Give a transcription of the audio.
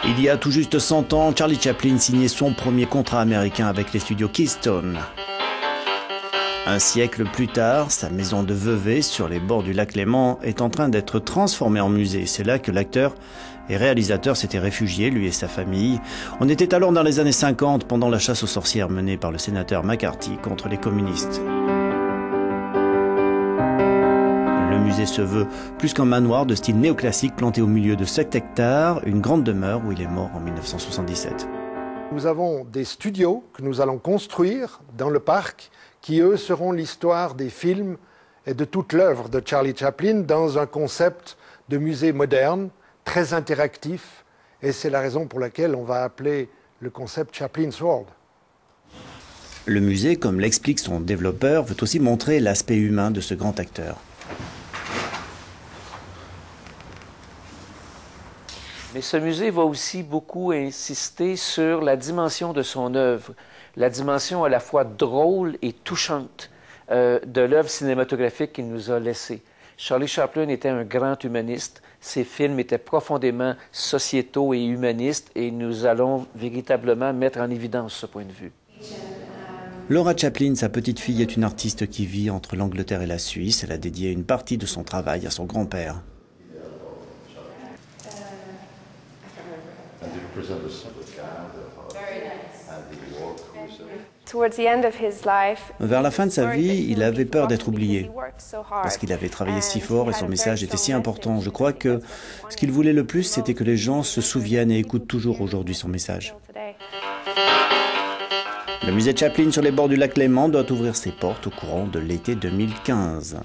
Il y a tout juste 100 ans, Charlie Chaplin signait son premier contrat américain avec les studios Keystone. Un siècle plus tard, sa maison de Vevey, sur les bords du lac Léman, est en train d'être transformée en musée. C'est là que l'acteur et réalisateur s'était réfugié, lui et sa famille. On était alors dans les années 50, pendant la chasse aux sorcières menée par le sénateur McCarthy contre les communistes. Le musée se veut plus qu'un manoir de style néoclassique planté au milieu de 7 hectares, une grande demeure où il est mort en 1977. Nous avons des studios que nous allons construire dans le parc qui, eux, seront l'histoire des films et de toute l'œuvre de Charlie Chaplin dans un concept de musée moderne, très interactif, et c'est la raison pour laquelle on va appeler le concept Chaplin's World. Le musée, comme l'explique son développeur, veut aussi montrer l'aspect humain de ce grand acteur. Mais ce musée va aussi beaucoup insister sur la dimension de son œuvre, la dimension à la fois drôle et touchante de l'œuvre cinématographique qu'il nous a laissée. Charlie Chaplin était un grand humaniste. Ses films étaient profondément sociétaux et humanistes, et nous allons véritablement mettre en évidence ce point de vue. Laura Chaplin, sa petite fille, est une artiste qui vit entre l'Angleterre et la Suisse. Elle a dédié une partie de son travail à son grand-père. Vers la fin de sa vie, il avait peur d'être oublié, parce qu'il avait travaillé si fort et son message était si important. Je crois que ce qu'il voulait le plus, c'était que les gens se souviennent et écoutent toujours aujourd'hui son message. Le musée Chaplin sur les bords du lac Léman doit ouvrir ses portes au courant de l'été 2015.